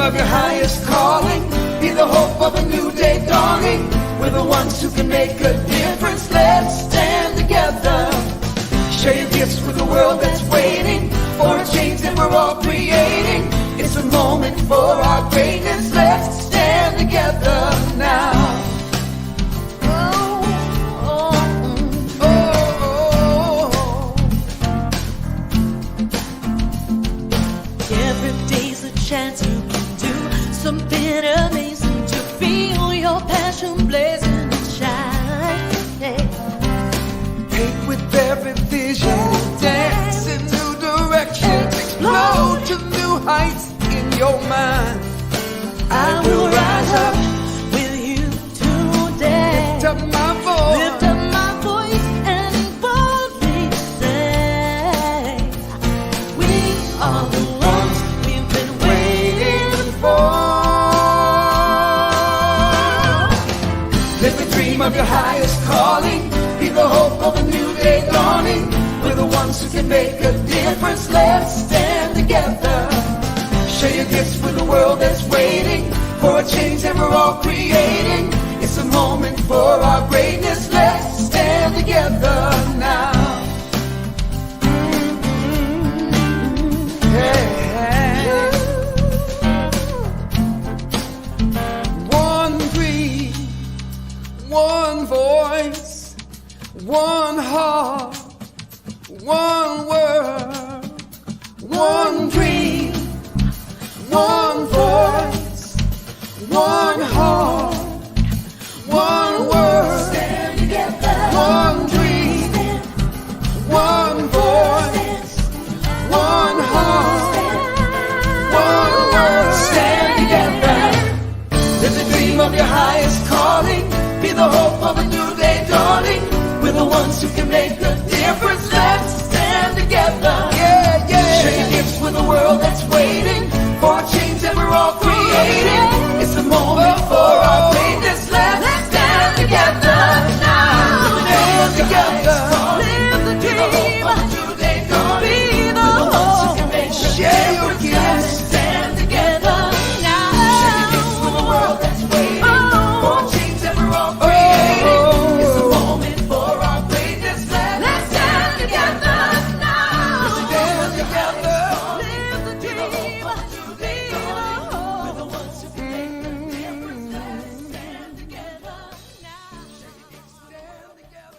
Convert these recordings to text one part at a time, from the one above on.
of your highest calling. Be the hope of a new day dawning. We're the ones who can make a difference. Let's stand together. Share your gifts with the world that's waiting for a change that we're all creating. It's a moment for our greatness. Let's stand together now. Every day's a chance you can do something amazing to feel your passion blazing and shine. Paint with every vision, dance in new directions, explode to new heights in your mind. I will rise up with you today. Lift up my voice. Lift up my voice and boldly say, we are the ones we've been waiting for. Live the dream of your highest calling. Be the hope of a new day dawning. We're the ones who can make a difference. Let's stand together. Share your gifts with the world that's waiting for a change that we're all creating. It's a moment for our greatness. Let's stand together now. Hey. One dream, one voice, one heart, one word, one dream, one voice, one heart, one word. Stand together. One dream, one voice, one heart, one word. Stand together. Live the dream of your highest calling. Be the hope of a new day dawning. We're the ones who can make a difference. Let's stand together. Yeah, yeah. Share your gifts with the world that's waiting for a change that we're all creating. It's a moment for our greatness. Let's stand together now. Stand together. Live the dream. Be the hope. Share your gifts. Stand together now. Share your gifts with the world that's waiting for a change that we're all creating. It's a moment for our greatness. Let's stand together now. Stand together. Live the dream. Be the hope. We're the ones who can make a difference. Let's Stand together now. stand together.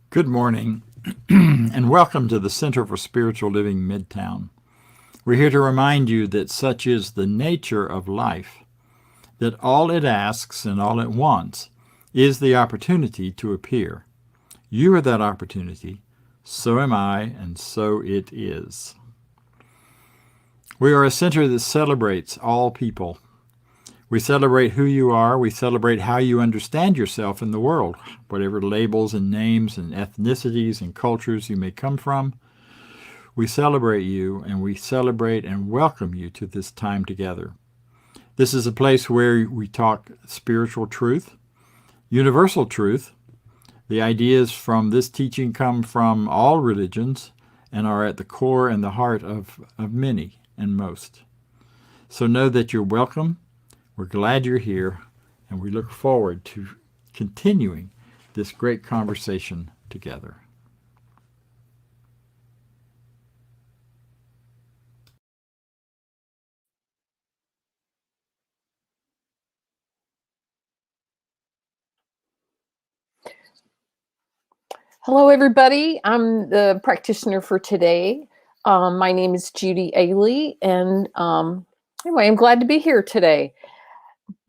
Good morning, and welcome to the Center for Spiritual Living Midtown. We're here to remind you that such is the nature of life, that all it asks and all it wants is the opportunity to appear. You are that opportunity, so am I, and so it is. We are a center that celebrates all people. We celebrate who you are. We celebrate how you understand yourself in the world, whatever labels and names and ethnicities and cultures you may come from. We celebrate you, and we celebrate and welcome you to this time together. This is a place where we talk spiritual truth, universal truth. The ideas from this teaching come from all religions and are at the core and the heart of many and most. So know that you're welcome. We're glad you're here, and we look forward to continuing this great conversation together. Hello, everybody. I'm the practitioner for today. My name is Judy Ailey, and anyway, I'm glad to be here today.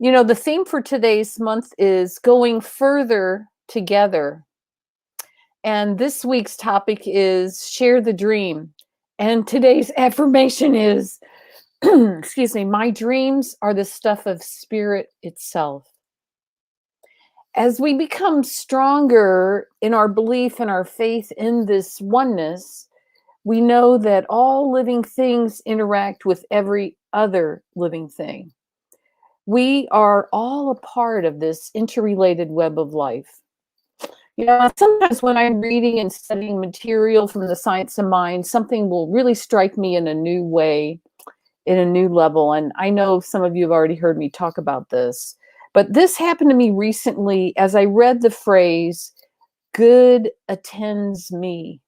You know, the theme for today's month is going further together. And this week's topic is share the dream. And today's affirmation is, excuse me, my dreams are the stuff of spirit itself. As we become stronger in our belief and our faith in this oneness, we know that all living things interact with every other living thing. We are all a part of this interrelated web of life. You know, sometimes when I'm reading and studying material from the science of mind, something will really strike me in a new way, in a new level. And I know some of you have already heard me talk about this. But this happened to me recently as I read the phrase, good attends me.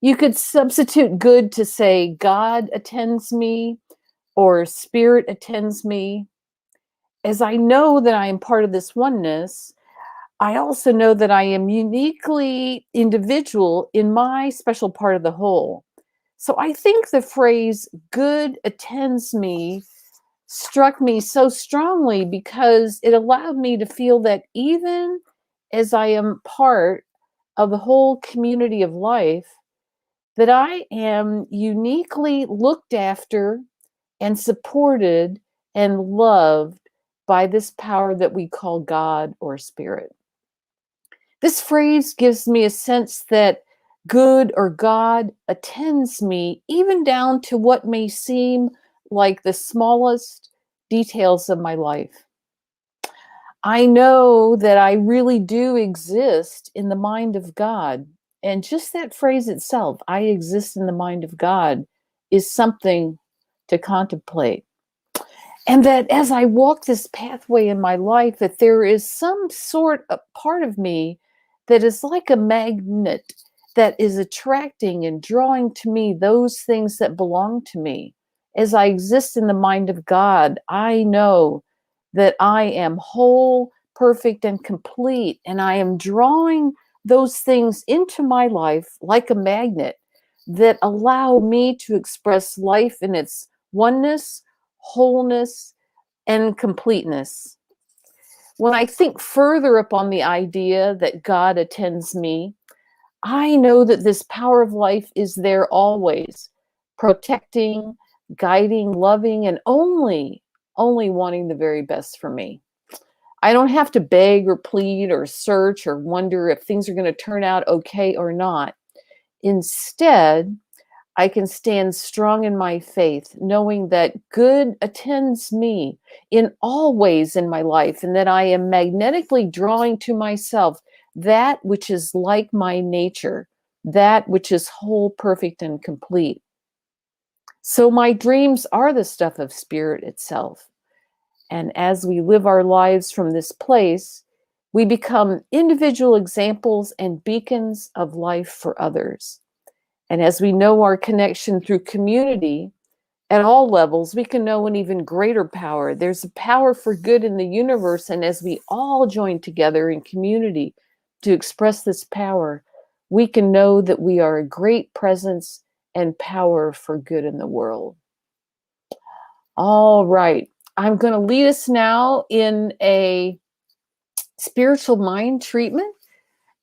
You could substitute good to say God attends me or spirit attends me. As I know that I am part of this oneness, I also know that I am uniquely individual in my special part of the whole. So I think the phrase good attends me struck me so strongly because it allowed me to feel that even as I am part of the whole community of life, that I am uniquely looked after and supported and loved by this power that we call God or spirit. This phrase gives me a sense that good or God attends me even down to what may seem like the smallest details of my life. I know that I really do exist in the mind of God. And just that phrase itself, I exist in the mind of God, is something to contemplate. And that as I walk this pathway in my life, that there is some sort of part of me that is like a magnet that is attracting and drawing to me those things that belong to me. As I exist in the mind of God, I know that I am whole, perfect, and complete, and I am drawing those things into my life like a magnet that allow me to express life in its oneness, wholeness, and completeness. When I think further upon the idea that God attends me, I know that this power of life is there always, protecting, guiding, loving, and only wanting the very best for me. I don't have to beg or plead or search or wonder if things are going to turn out okay or not. Instead, I can stand strong in my faith, knowing that good attends me in all ways in my life, and that I am magnetically drawing to myself that which is like my nature, that which is whole, perfect, and complete. So my dreams are the stuff of spirit itself. And as we live our lives from this place, we become individual examples and beacons of life for others. And as we know our connection through community at all levels, we can know an even greater power. There's a power for good in the universe. And as we all join together in community to express this power, we can know that we are a great presence and power for good in the world. All right. I'm going to lead us now in a spiritual mind treatment,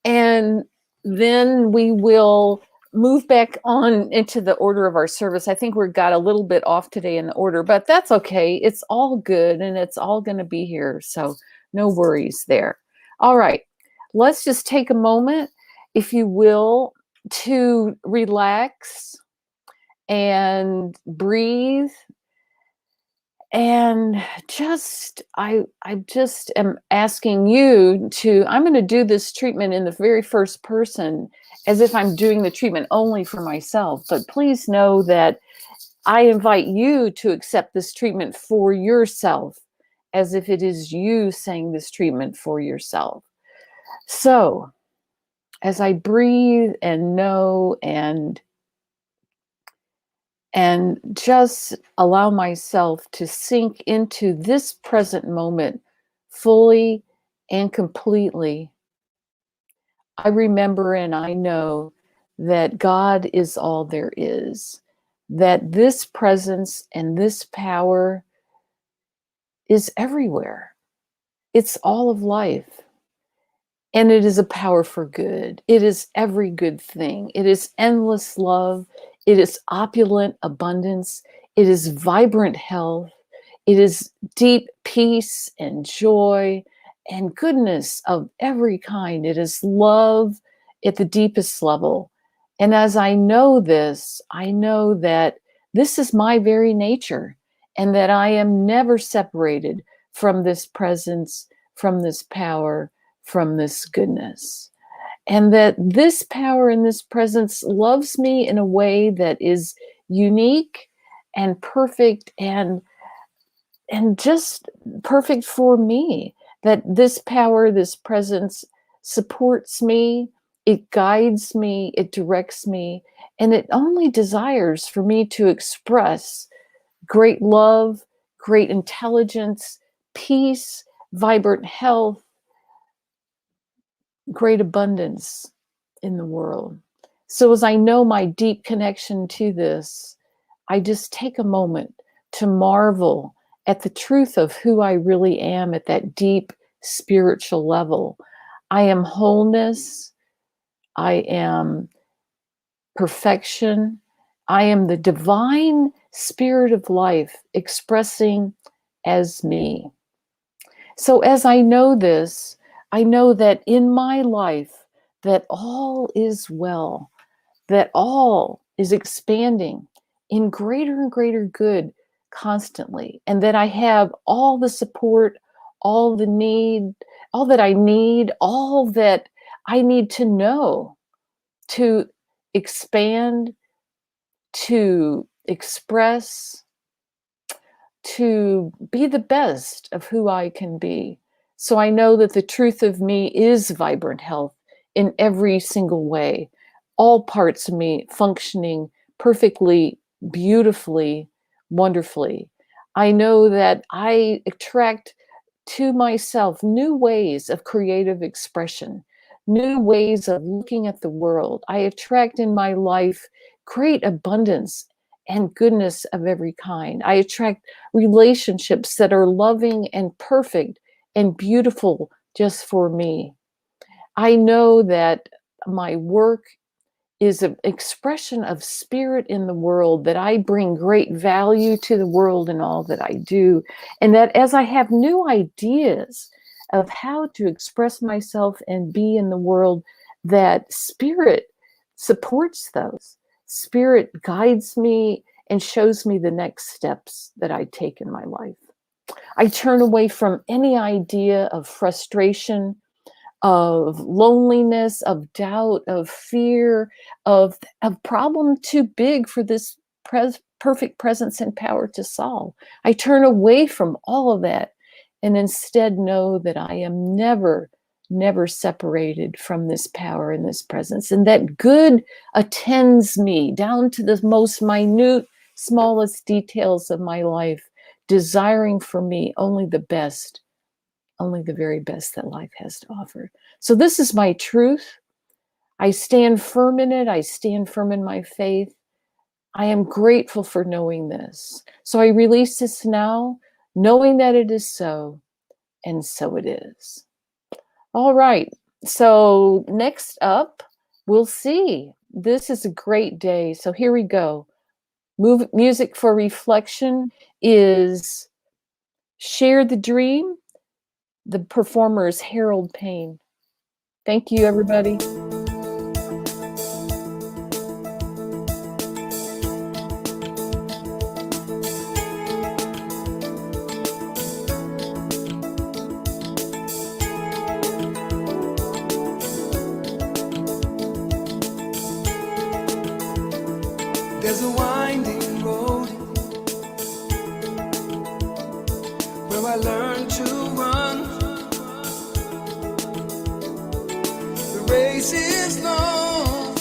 and then we will move back on into the order of our service. I think we got a little bit off today in the order, but that's okay. It's all good, and it's all going to be here, so no worries there. All right. Let's just take a moment, if you will, to relax and breathe And I just am asking you to, I'm going to do this treatment in the very first person as if I'm doing the treatment only for myself. But please know that I invite you to accept this treatment for yourself, as if it is you saying this treatment for yourself. So as I breathe and know and just allow myself to sink into this present moment fully and completely, I remember and I know that God is all there is, that this presence and this power is everywhere. It's all of life. And it is a power for good. It is every good thing. It is endless love. It is opulent abundance. It is vibrant health. It is deep peace and joy and goodness of every kind. It is love at the deepest level. And as I know this, I know that this is my very nature and that I am never separated from this presence, from this power, from this goodness. And that this power and this presence loves me in a way that is unique and perfect and just perfect for me. That this power, this presence supports me, it guides me, it directs me, and it only desires for me to express great love, great intelligence, peace, vibrant health, great abundance in the world. So as I know my deep connection to this, I just take a moment to marvel at the truth of who I really am at that deep spiritual level. I am wholeness. I am perfection. I am the divine spirit of life expressing as me. So as I know this, I know that in my life, that all is well, that all is expanding in greater and greater good constantly, and that I have all the support, all the need, all that I need, all that I need to know to expand, to express, to be the best of who I can be. So I know that the truth of me is vibrant health in every single way, all parts of me functioning perfectly, beautifully, wonderfully. I know that I attract to myself new ways of creative expression, new ways of looking at the world. I attract in my life great abundance and goodness of every kind. I attract relationships that are loving and perfect and beautiful just for me. I know that my work is an expression of spirit in the world, that I bring great value to the world in all that I do, and that as I have new ideas of how to express myself and be in the world, that spirit supports those. Spirit guides me and shows me the next steps that I take in my life. I turn away from any idea of frustration, of loneliness, of doubt, of fear, of a problem too big for this perfect presence and power to solve. I turn away from all of that and instead know that I am never, never separated from this power and this presence, and that good attends me down to the most minute, smallest details of my life, desiring for me only the best, only the very best that life has to offer. So this is my truth. I stand firm in it. I stand firm in my faith. I am grateful for knowing this. So I release this now, knowing that it is so, and so it is. All right. So next up, we'll see. This is a great day. So here we go. Music for reflection is Share the Dream. The performer is Harold Payne. Thank you, everybody. race is long,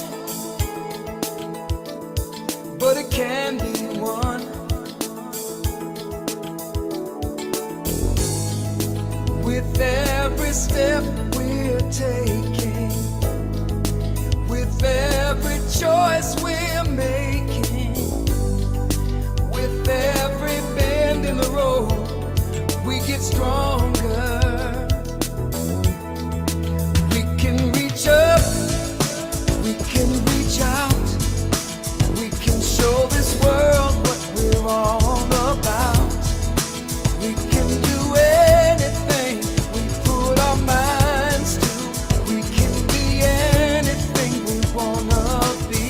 but it can be won. With every step we're taking, with every choice we're making, with every bend in the road, we get stronger. We can reach up, we can reach out, we can show this world what we're all about. We can do anything we put our minds to. We can be anything we wanna be.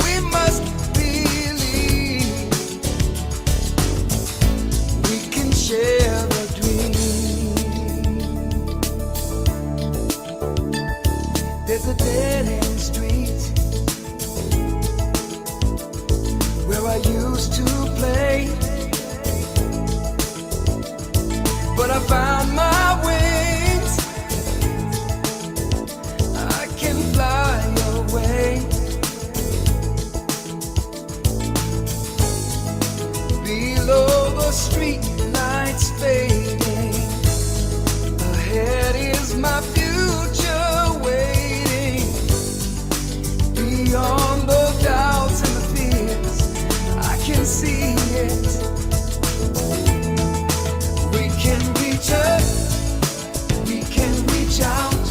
We must believe we can share the dream. There's a dead-end street where I used to play, but I found my wings. I can fly away. Below the street lights fading, ahead is my future waiting. Beyond the doubts and the fears, I can see it. We can reach up, we can reach out,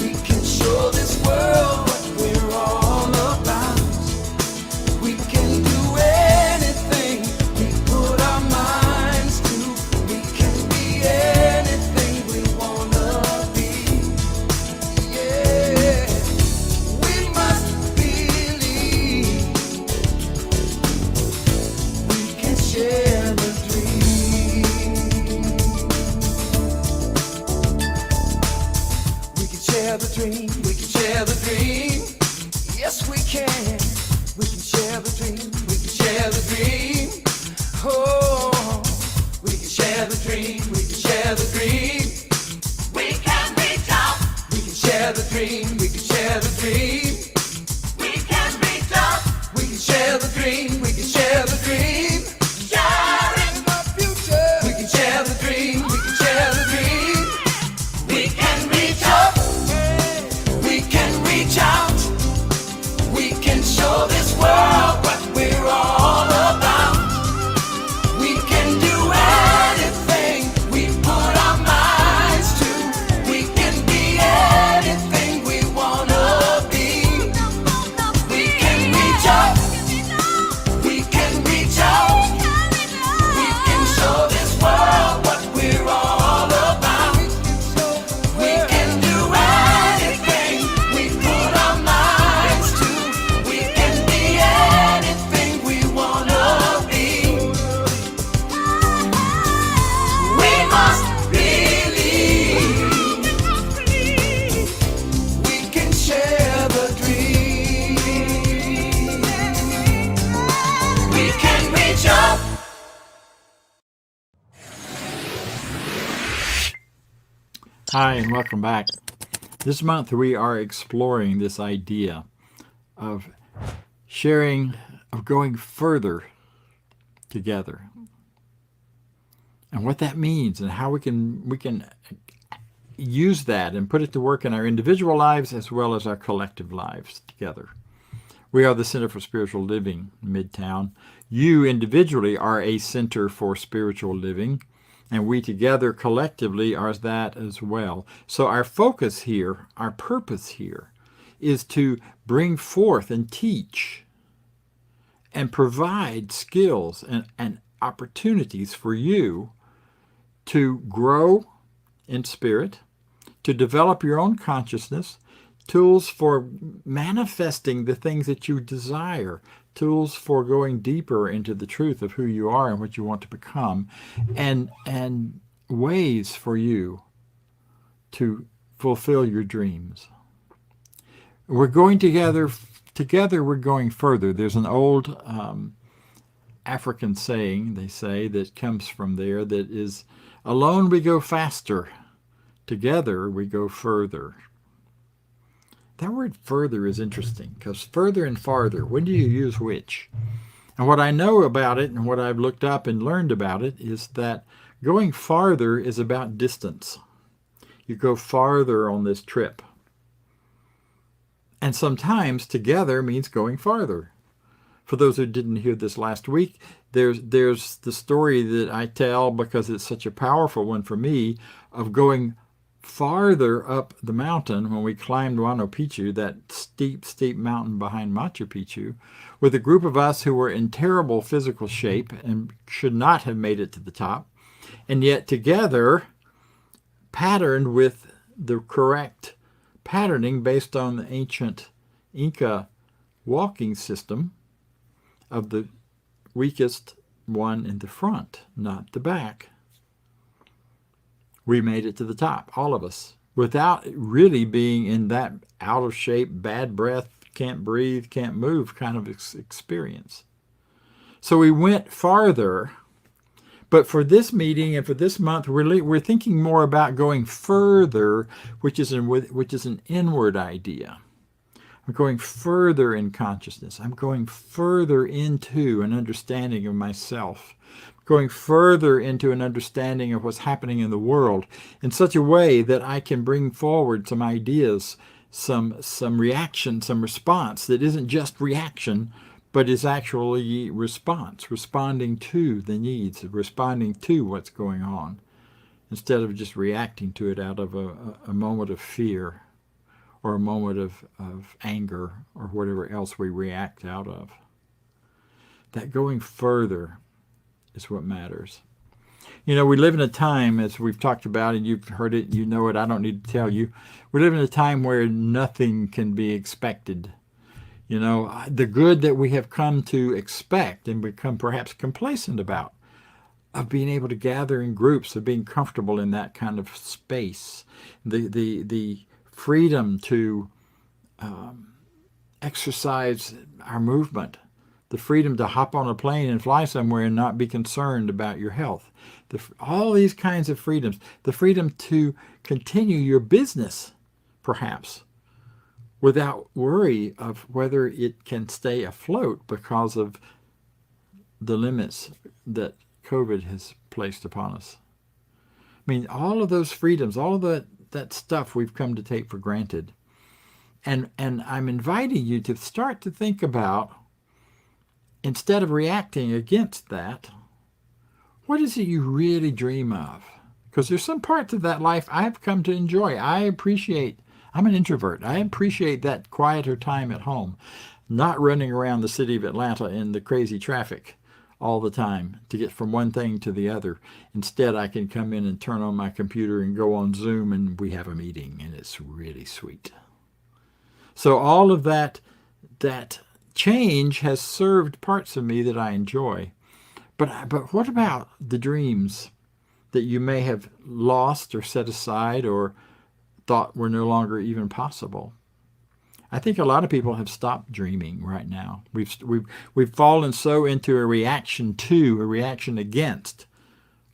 we can show this world what we're all about. We can do anything we put our minds to. We can be anything we wanna be. Yeah, we must believe we can share the dream. We can share the dream, we can share the dream. Yes, we can. We can share the dream, we can share the dream. Oh, we can share the dream, we can share the dream. We can reach out. We can share the dream, we can share the dream. We can reach out. We can share the dream, we can share the dream. Sharing the future. We can share the dream, we can share the dream. We can reach up. We can reach out. We can show this world what we're all about. We can do anything we put our minds to. We can be anything we wanna be. We can reach up. We can reach out. We can show this world what we're all about. We can do anything we put our minds to. We can be anything we wanna be. We must believe we can share the dream. We can reach up. Hi, and welcome back. This month we are exploring this idea of sharing, of going further together, and what that means, and how we can use that and put it to work in our individual lives as well as our collective lives together. We are the Center for Spiritual Living, Midtown. You individually are a center for spiritual living, and we together collectively are that as well. So our focus here, our purpose here, is to bring forth and teach and provide skills and opportunities for you to grow in spirit, to develop your own consciousness, tools for manifesting the things that you desire, tools for going deeper into the truth of who you are and what you want to become, and ways for you to fulfill your dreams. We're going together we're going further. There's an old African saying, they say, that comes from there, that is, alone we go faster, Together we go further. That word further is interesting because further and farther, when do you use which? And what I know about it and what I've looked up and learned about it is that going farther is about distance. You go farther on this trip. And sometimes together means going farther. For those who didn't hear this last week, there's the story that I tell because it's such a powerful one for me of going farther up the mountain when we climbed Huayna Picchu, that steep, steep mountain behind Machu Picchu, with a group of us who were in terrible physical shape and should not have made it to the top, and yet together, patterned with the correct patterning based on the ancient Inca walking system of the weakest one in the front, not the back. We made it to the top, all of us, without really being in that out of shape, bad breath, can't breathe, can't move kind of experience. So we went farther, but for this meeting and for this month, we're thinking more about going further, which is an inward idea. I'm going further in consciousness. I'm going further into an understanding of myself, going further into an understanding of what's happening in the world in such a way that I can bring forward some ideas, some reaction, some response that isn't just reaction, but is actually response, responding to the needs, responding to what's going on, instead of just reacting to it out of a moment of fear or a moment of anger or whatever else we react out of. That going further is what matters. You know, we live in a time, as we've talked about, and you've heard it, you know it, I don't need to tell you, we live in a time where nothing can be expected. You know, the good that we have come to expect and become perhaps complacent about, of being able to gather in groups, of being comfortable in that kind of space, the freedom to exercise our movement, the freedom to hop on a plane and fly somewhere and not be concerned about your health, all these kinds of freedoms, the freedom to continue your business, perhaps, without worry of whether it can stay afloat because of the limits that COVID has placed upon us. I mean, all of those freedoms, all of that stuff we've come to take for granted. And I'm inviting you to start to think about, instead of reacting against that, what is it you really dream of? Because there's some parts of that life I've come to enjoy. I'm an introvert. I appreciate that quieter time at home, not running around the city of Atlanta in the crazy traffic all the time to get from one thing to the other. Instead, I can come in and turn on my computer and go on Zoom and we have a meeting, and it's really sweet. So all of that change has served parts of me that I enjoy. But what about the dreams that you may have lost or set aside or thought were no longer even possible? I think a lot of people have stopped dreaming right now. We've fallen so into a reaction to, a reaction against,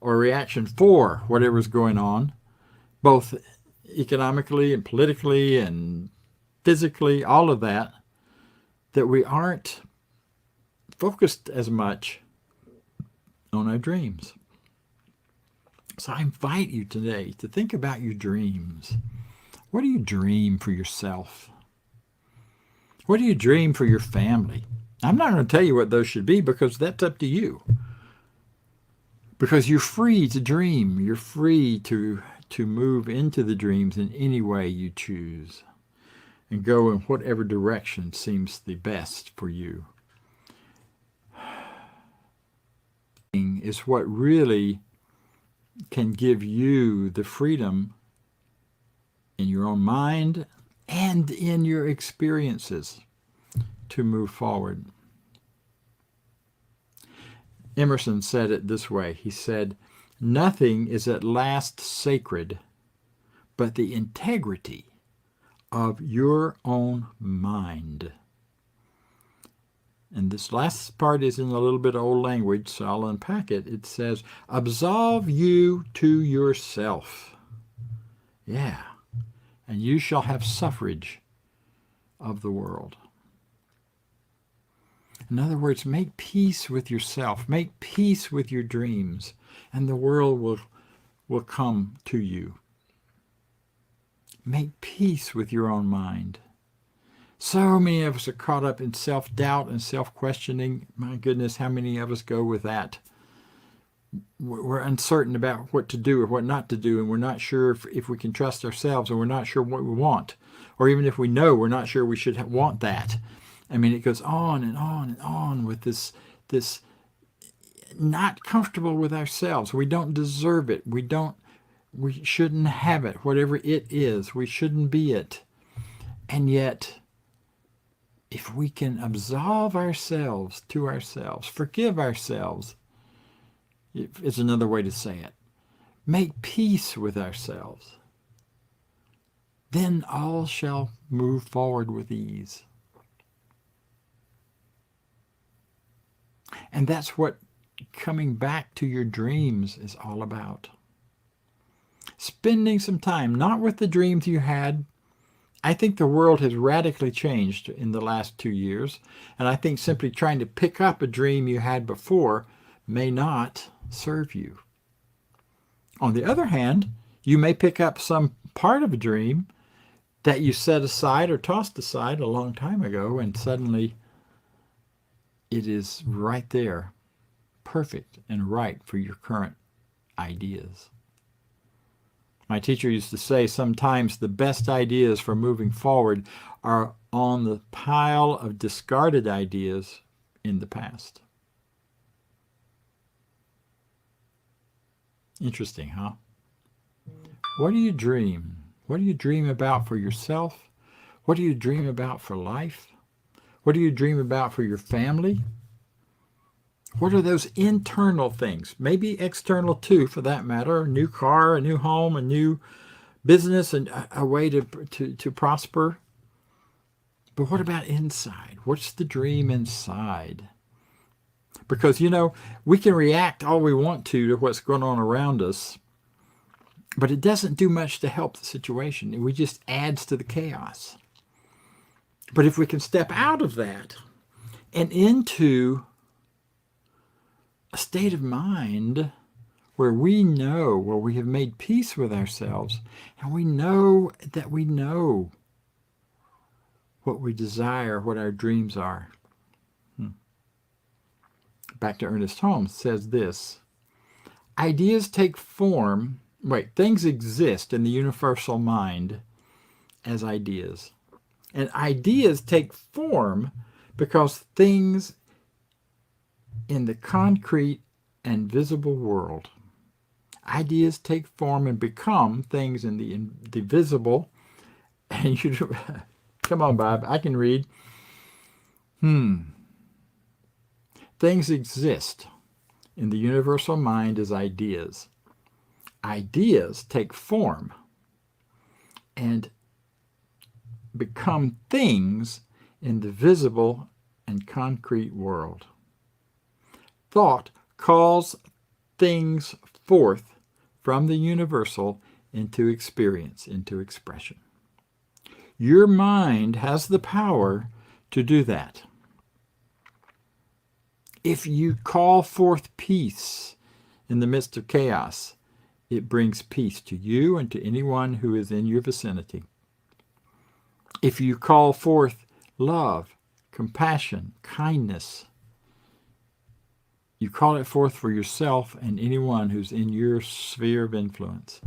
or a reaction for whatever's going on, both economically and politically and physically, all of that, that we aren't focused as much on our dreams. So I invite you today to think about your dreams. What do you dream for yourself? What do you dream for your family? I'm not going to tell you what those should be because that's up to you. Because you're free to dream. You're free to move into the dreams in any way you choose and go in whatever direction seems the best for you. Is what really can give you the freedom in your own mind and in your experiences to move forward. Emerson said it this way. He said, "Nothing is at last sacred but the integrity of your own mind." And this last part is in a little bit of old language, so I'll unpack it. It says, "Absolve you to yourself Yeah. And you shall have suffrage of the world. In other words, make peace with yourself. Make peace with your dreams, and the world will come to you. Make peace with your own mind. So many of us are caught up in self-doubt and self-questioning. My goodness, how many of us go with that? We're uncertain about what to do or what not to do, and we're not sure if we can trust ourselves, and we're not sure what we want. Or even if we know, we're not sure we should want that. I mean, it goes on and on and on with this not comfortable with ourselves. We don't deserve it. We shouldn't have it. Whatever it is, we shouldn't be it. And yet, if we can absolve ourselves to ourselves, forgive ourselves, is another way to say it, make peace with ourselves, then all shall move forward with ease. And that's what coming back to your dreams is all about. Spending some time, not with the dreams you had. I think the world has radically changed in the last 2 years, and I think simply trying to pick up a dream you had before may not serve you. On the other hand, you may pick up some part of a dream that you set aside or tossed aside a long time ago, and suddenly it is right there, perfect and right for your current ideas. My teacher used to say sometimes the best ideas for moving forward are on the pile of discarded ideas in the past. Interesting, huh? What do you dream? What do you dream about for yourself? What do you dream about for life? What do you dream about for your family? What are those internal things? Maybe external too, for that matter. A new car, a new home, a new business, and a way to prosper. But what about inside? What's the dream inside? Because, we can react all we want to what's going on around us, but it doesn't do much to help the situation. It just adds to the chaos. But if we can step out of that and into a state of mind where we have made peace with ourselves, and we know that we know what we desire, what our dreams are. Back to Ernest Holmes says this: ideas take form, things exist in the universal mind as ideas. And ideas take form because things in the concrete and visible world. Ideas take form and become things in the visible. And you, come on, Bob, I can read. Things exist in the universal mind as ideas. Ideas take form and become things in the visible and concrete world. Thought calls things forth from the universal into experience, into expression. Your mind has the power to do that. If you call forth peace in the midst of chaos, it brings peace to you and to anyone who is in your vicinity. If you call forth love, compassion, kindness, you call it forth for yourself and anyone who's in your sphere of influence.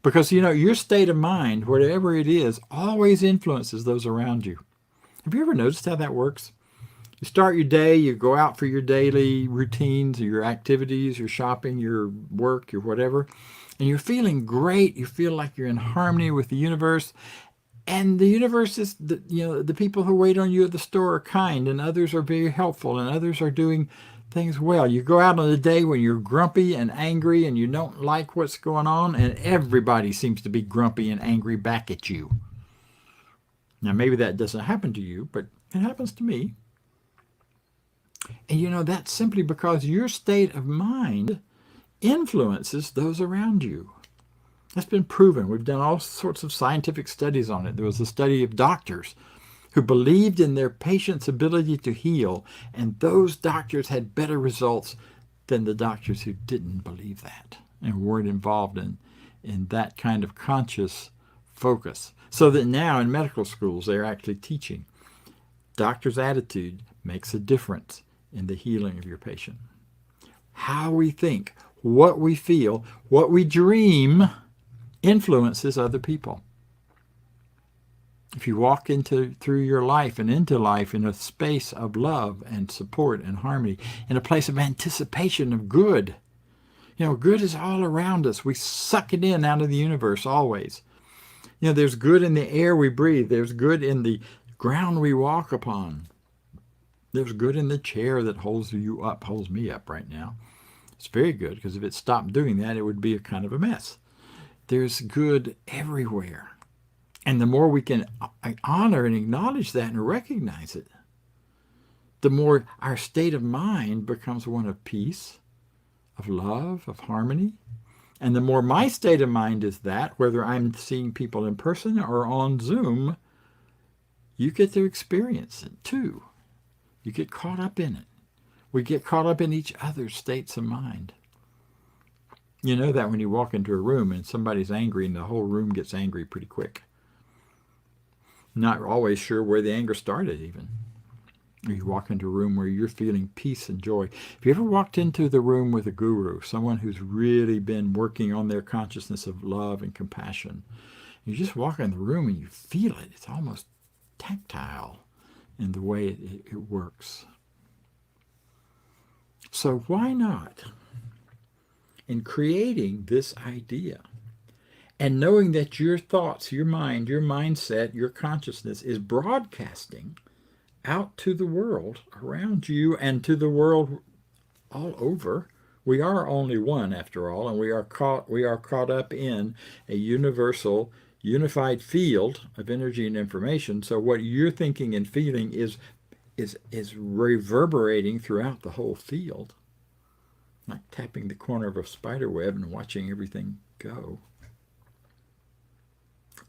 Because, your state of mind, whatever it is, always influences those around you. Have you ever noticed how that works? You start your day, you go out for your daily routines, your activities, your shopping, your work, your whatever, and you're feeling great. You feel like you're in harmony with the universe. And the universe is, the people who wait on you at the store are kind, and others are very helpful, and others are doing things well. You go out on a day when you're grumpy and angry and you don't like what's going on, and everybody seems to be grumpy and angry back at you. Now, maybe that doesn't happen to you, but it happens to me. And that's simply because your state of mind influences those around you. That's been proven. We've done all sorts of scientific studies on it. There was a study of doctors who believed in their patient's ability to heal, and those doctors had better results than the doctors who didn't believe that and weren't involved in that kind of conscious focus. So that now in medical schools, they're actually teaching doctor's attitude makes a difference in the healing of your patient. How we think, what we feel, what we dream influences other people. If you walk through your life and into life in a space of love and support and harmony, in a place of anticipation of good, good is all around us. We suck it in out of the universe always. There's good in the air we breathe. There's good in the ground we walk upon. There's good in the chair that holds you up, holds me up right now. It's very good, because if it stopped doing that, it would be a kind of a mess. There's good everywhere. And the more we can honor and acknowledge that and recognize it, the more our state of mind becomes one of peace, of love, of harmony. And the more my state of mind is that, whether I'm seeing people in person or on Zoom, you get to experience it too. You get caught up in it. We get caught up in each other's states of mind. You know that when you walk into a room and somebody's angry and the whole room gets angry pretty quick. Not always sure where the anger started even. Or you walk into a room where you're feeling peace and joy. Have you ever walked into the room with a guru, someone who's really been working on their consciousness of love and compassion? You just walk in the room and you feel it. It's almost tactile in the way it works. So why not, in creating this idea and knowing that your thoughts, your mind, your mindset, your consciousness is broadcasting out to the world around you and to the world all over. We are only one, after all, and we are caught up in a universal, unified field of energy and information. So what you're thinking and feeling is reverberating throughout the whole field, like tapping the corner of a spider web and watching everything go.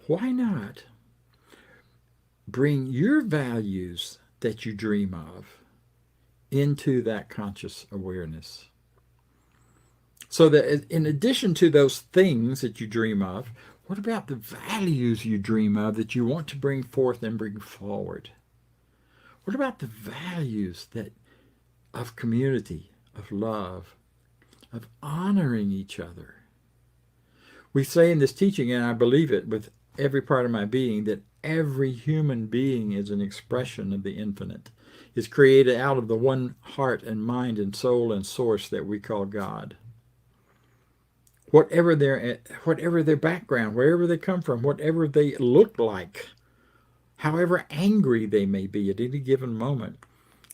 Why not bring your values that you dream of into that conscious awareness? So that in addition to those things that you dream of, what about the values you dream of that you want to bring forth and bring forward? What about the values of community, of love, of honoring each other? We say in this teaching, and I believe it with every part of my being, that every human being is an expression of the infinite, is created out of the one heart and mind and soul and source that we call God. Whatever their background, wherever they come from, whatever they look like, however angry they may be at any given moment,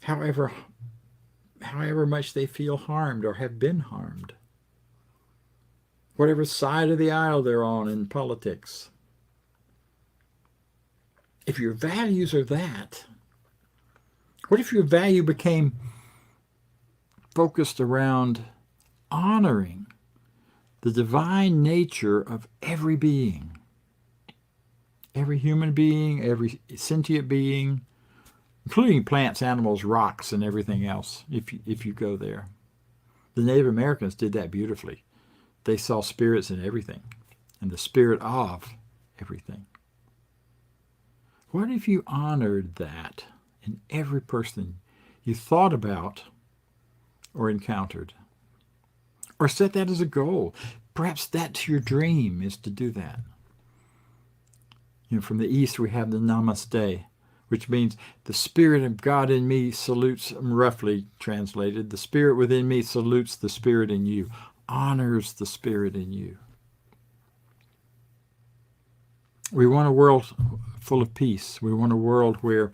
however much they feel harmed or have been harmed, whatever side of the aisle they're on in politics. If your values are that, what if your value became focused around honoring the divine nature of every being? Every human being, every sentient being, including plants, animals, rocks, and everything else, if you go there. The Native Americans did that beautifully. They saw spirits in everything, and the spirit of everything. What if you honored that in every person you thought about or encountered? Or set that as a goal. Perhaps that's your dream, is to do that. From the East we have the Namaste, which means the Spirit of God in me salutes, roughly translated, the Spirit within me salutes the Spirit in you, honors the Spirit in you. We want a world full of peace. We want a world where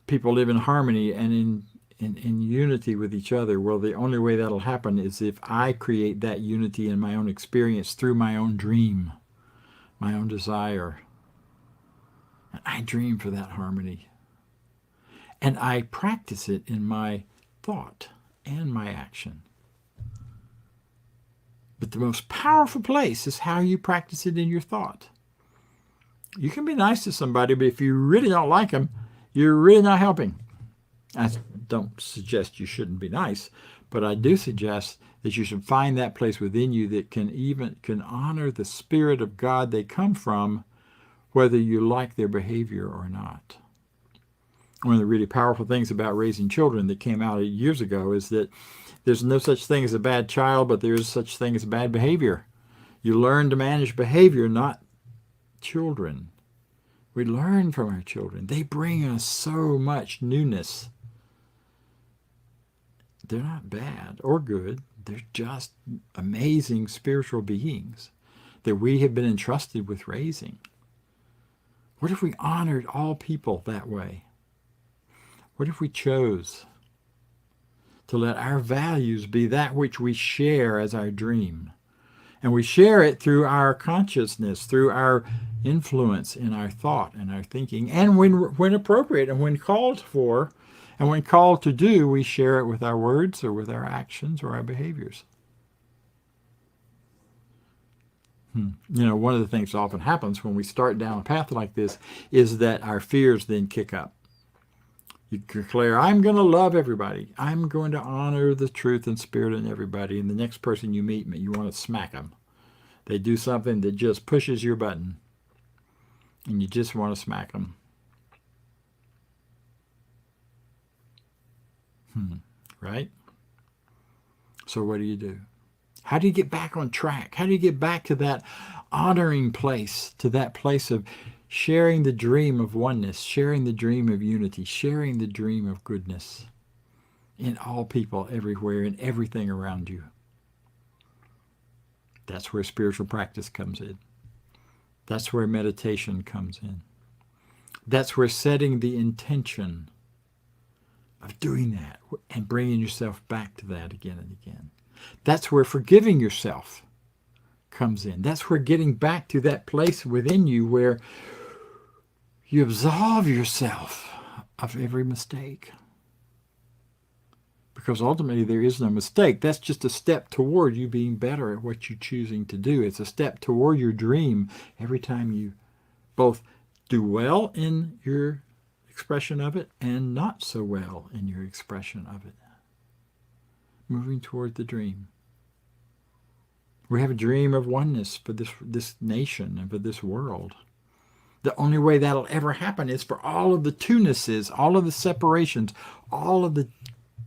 people live in harmony and in unity with each other. Well, the only way that'll happen is if I create that unity in my own experience through my own dream, my own desire. And I dream for that harmony. And I practice it in my thought and my action. But the most powerful place is how you practice it in your thought. You can be nice to somebody, but if you really don't like them, you're really not helping. I don't suggest you shouldn't be nice, but I do suggest that you should find that place within you that can honor the Spirit of God they come from, whether you like their behavior or not. One of the really powerful things about raising children that came out years ago is that there's no such thing as a bad child, but there is such thing as bad behavior. You learn to manage behavior, not children. We learn from our children. They bring us so much newness. They're not bad or good. They're just amazing spiritual beings that we have been entrusted with raising. What if we honored all people that way? What if we chose to let our values be that which we share as our dream? And we share it through our consciousness, through our influence in our thought and our thinking, and when appropriate and when called for, and when called to do, we share it with our words or with our actions or our behaviors. One of the things that often happens when we start down a path like this is that our fears then kick up. You declare, I'm going to love everybody. I'm going to honor the truth and spirit in everybody. And the next person you meet, you want to smack them. They do something that just pushes your button. And you just want to smack them. Right? So what do? How do you get back on track? How do you get back to that honoring place, to that place of sharing the dream of oneness, sharing the dream of unity, sharing the dream of goodness in all people, everywhere, in everything around you? That's where spiritual practice comes in. That's where meditation comes in. That's where setting the intention of doing that and bringing yourself back to that again and again. That's where forgiving yourself comes in. That's where getting back to that place within you where you absolve yourself of every mistake. Because ultimately there is no mistake. That's just a step toward you being better at what you're choosing to do. It's a step toward your dream every time you both do well in your expression of it and not so well in your expression of it. Moving toward the dream. We have a dream of oneness for this nation and for this world. The only way that'll ever happen is for all of the two-nesses, all of the separations, all of the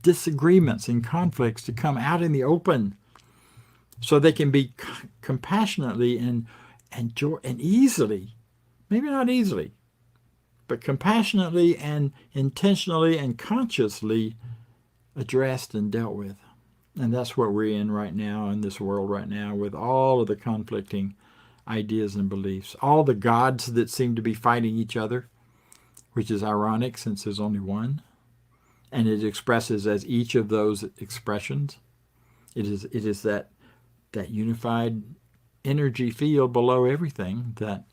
disagreements and conflicts to come out in the open so they can be compassionately and easily, maybe not easily, but compassionately and intentionally and consciously addressed and dealt with. And that's what we're in right now, in this world right now, with all of the conflicting ideas and beliefs, all the gods that seem to be fighting each other, which is ironic since there's only one. And it expresses as each of those expressions. It is that unified energy field below everything that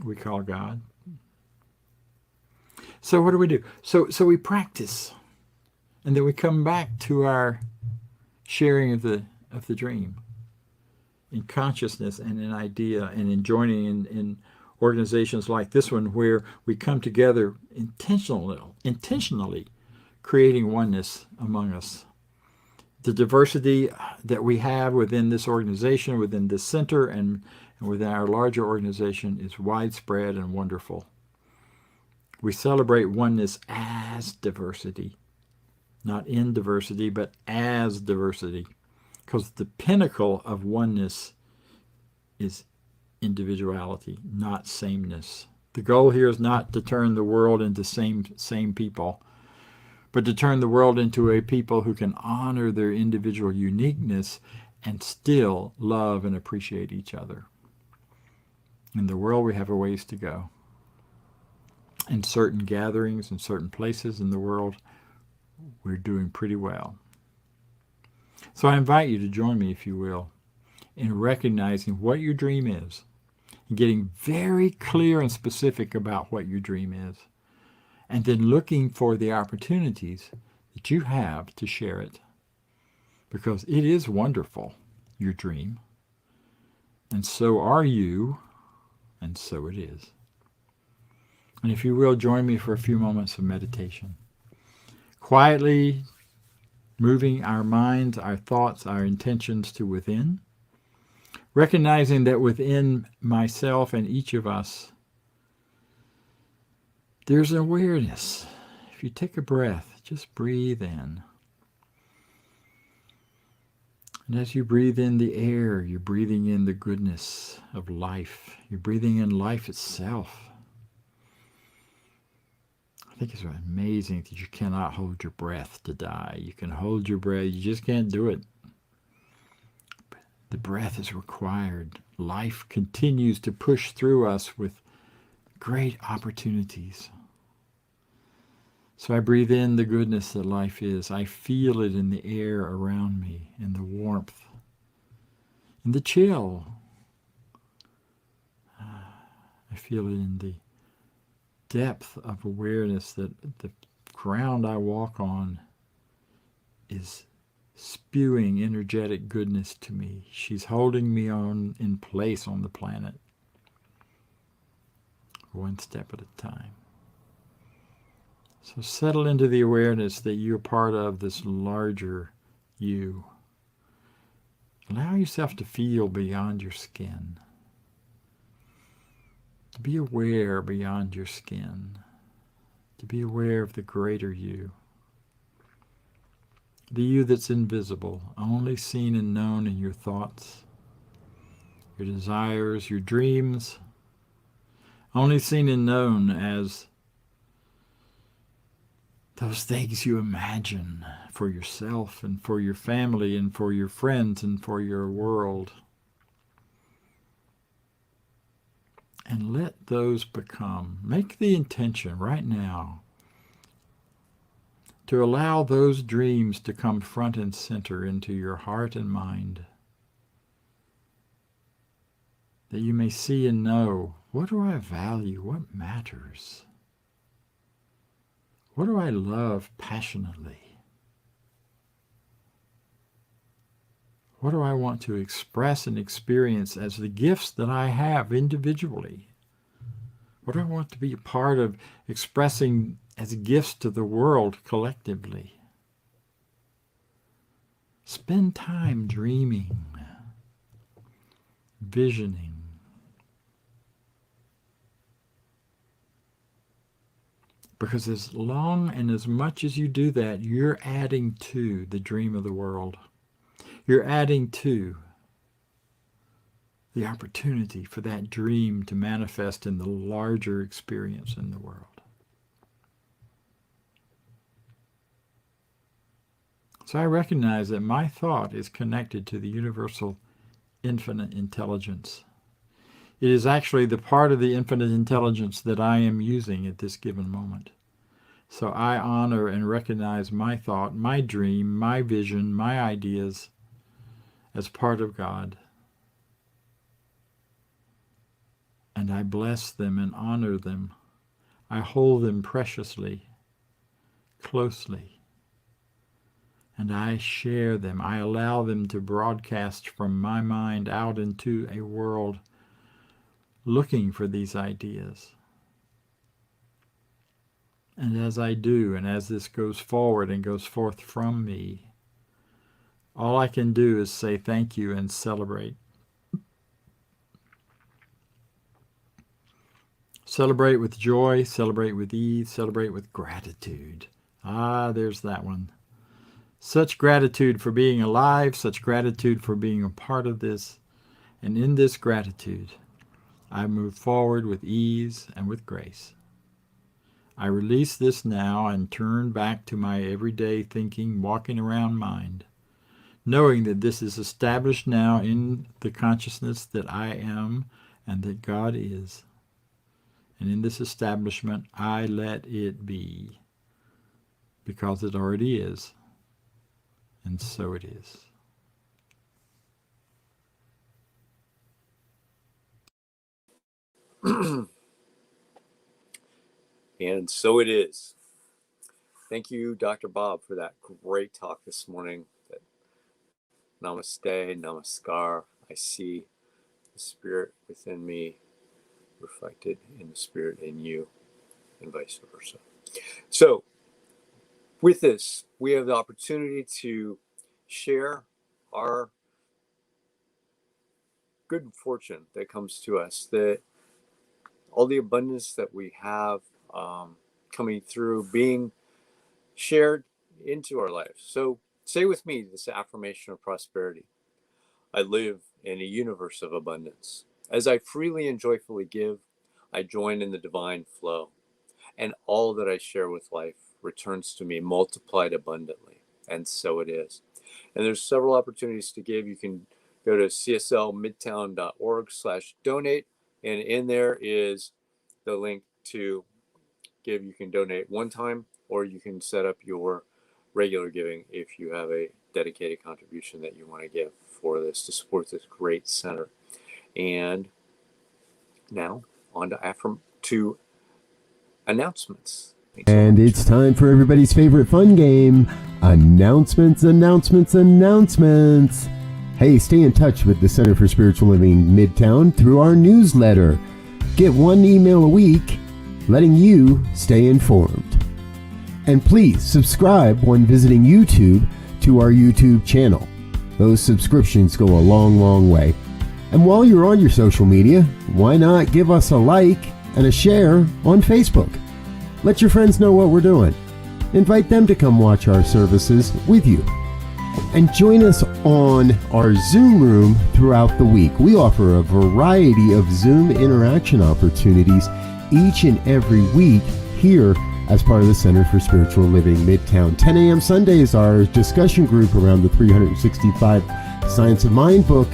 we call God. So what do? So we practice, and then we come back to our sharing of the dream in consciousness and in idea and in joining in organizations like this one where we come together intentionally creating oneness among us. The diversity that we have within this organization, within this center, and within our larger organization is widespread and wonderful. We celebrate oneness as diversity, not in diversity, but as diversity, because the pinnacle of oneness is individuality, not sameness. The goal here is not to turn the world into same people, but to turn the world into a people who can honor their individual uniqueness and still love and appreciate each other. In the world, we have a ways to go. In certain gatherings, in certain places in the world, we're doing pretty well. So I invite you to join me, if you will, in recognizing what your dream is, and getting very clear and specific about what your dream is, and then looking for the opportunities that you have to share it, because it is wonderful. your dream, and so are you, and so it is. And if you will, join me for a few moments of meditation. Quietly moving our minds, our thoughts, our intentions to within, recognizing that within myself and each of us, there's an awareness. If you take a breath, just breathe in. And as you breathe in the air, you're breathing in the goodness of life. You're breathing in life itself. I think it's amazing that you cannot hold your breath to die. You can hold your breath, you just can't do it. The breath is required. Life continues to push through us with great opportunities. So I breathe in the goodness that life is. I feel it in the air around me, in the warmth, in the chill. I feel it in the depth of awareness that the ground I walk on is spewing energetic goodness to me. She's holding me in place on the planet, one step at a time. So settle into the awareness that you're part of this larger you. Allow yourself to feel beyond your skin. To be aware beyond your skin. To be aware of the greater you. The you that's invisible, only seen and known in your thoughts, your desires, your dreams, only seen and known as those things you imagine for yourself and for your family and for your friends and for your world. And let those become. Make the intention right now to allow those dreams to come front and center into your heart and mind, that you may see and know, what do I value? What matters? What do I love passionately? What do I want to express and experience as the gifts that I have individually? What do I want to be a part of expressing as gifts to the world collectively? Spend time dreaming, visioning. Because as long and as much as you do that, you're adding to the dream of the world. You're adding to the opportunity for that dream to manifest in the larger experience in the world. So I recognize that my thought is connected to the universal infinite intelligence. It is actually the part of the infinite intelligence that I am using at this given moment. So I honor and recognize my thought, my dream, my vision, my ideas as part of God. And I bless them and honor them. I hold them preciously, closely. And I share them. I allow them to broadcast from my mind out into a world looking for these ideas. And as I do, and as this goes forward and goes forth from me, all I can do is say thank you and celebrate. Celebrate with joy, celebrate with ease, celebrate with gratitude. Ah, there's that one. Such gratitude for being alive, such gratitude for being a part of this. And in this gratitude, I move forward with ease and with grace. I release this now and turn back to my everyday thinking, walking around mind, knowing that this is established now in the consciousness that I am and that God is. And in this establishment, I let it be, because it already is, and so it is. And so it is. Thank you, Dr. Bob, for that great talk this morning. That Namaste, namaskar. I see the spirit within me reflected in the spirit in you, and vice versa. So, with this, we have the opportunity to share our good fortune that comes to us, that all the abundance that we have coming through, being shared into our lives. So, say with me this affirmation of prosperity. I live in a universe of abundance. As I freely and joyfully give, I join in the divine flow, and all that I share with life returns to me multiplied abundantly. And so it is. And there's several opportunities to give. You can go to cslmidtown.org/donate, and in there is the link to give. You can donate one time, or you can set up your regular giving if you have a dedicated contribution that you want to give for this, to support this great center. And now on to announcements. And it's time for everybody's favorite fun game, announcements, announcements, announcements. Hey, stay in touch with the Center for Spiritual Living Midtown through our newsletter. Get one email a week letting you stay informed. And please subscribe when visiting YouTube to our YouTube channel. Those subscriptions go a long, long way. And while you're on your social media, why not give us a like and a share on Facebook? Let your friends know what we're doing. Invite them to come watch our services with you. And join us on our Zoom room throughout the week. We offer a variety of Zoom interaction opportunities each and every week here as part of the Center for Spiritual Living Midtown. 10 a.m. Sundays, our discussion group around the 365 Science of Mind book.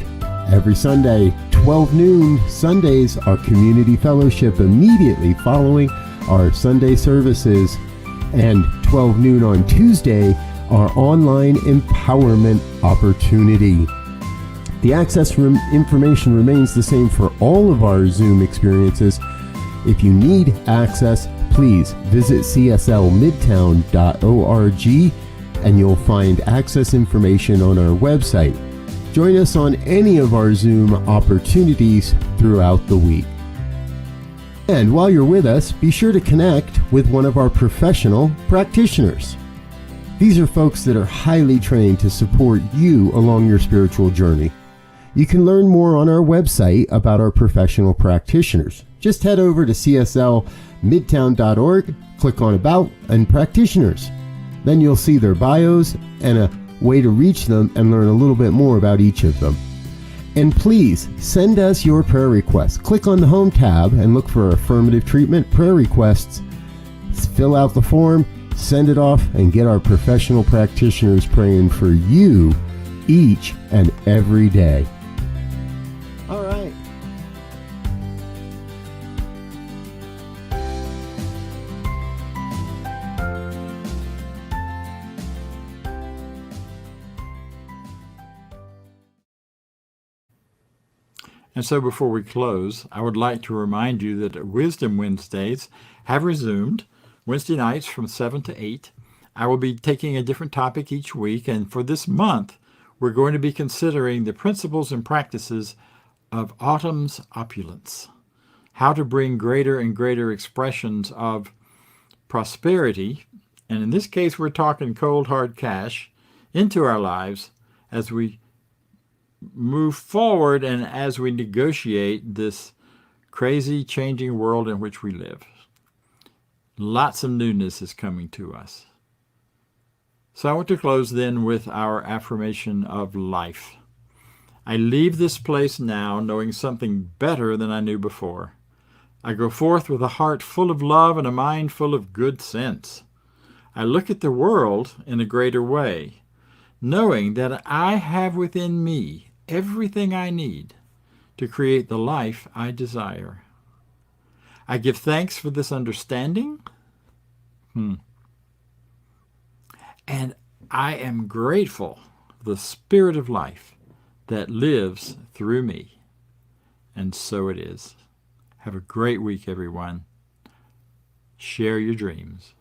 Every Sunday, 12 noon Sundays, our community fellowship immediately following our Sunday services. And 12 noon on Tuesday, our online empowerment opportunity. The access information remains the same for all of our Zoom experiences. If you need access, please visit cslmidtown.org and you'll find access information on our website. Join us on any of our Zoom opportunities throughout the week. And while you're with us, be sure to connect with one of our professional practitioners. These are folks that are highly trained to support you along your spiritual journey. You can learn more on our website about our professional practitioners. Just head over to cslmidtown.org, click on About and Practitioners. Then you'll see their bios and a way to reach them and learn a little bit more about each of them. And please send us your prayer requests. Click on the Home tab and look for Affirmative Treatment Prayer Requests. Fill out the form, send it off, and get our professional practitioners praying for you each and every day. All right. And so before we close, I would like to remind you that Wisdom Wednesdays have resumed Wednesday nights from 7 to 8. I will be taking a different topic each week, and for this month, we're going to be considering the principles and practices of autumn's opulence, how to bring greater and greater expressions of prosperity, and in this case, we're talking cold, hard cash, into our lives as we move forward and as we negotiate this crazy, changing world in which we live. Lots of newness is coming to us. So I want to close then with our affirmation of life. I leave this place now knowing something better than I knew before. I go forth with a heart full of love and a mind full of good sense. I look at the world in a greater way, knowing that I have within me everything I need to create the life I desire. I give thanks for this understanding. And I am grateful for the spirit of life that lives through me. And so it is. Have a great week, everyone. Share your dreams.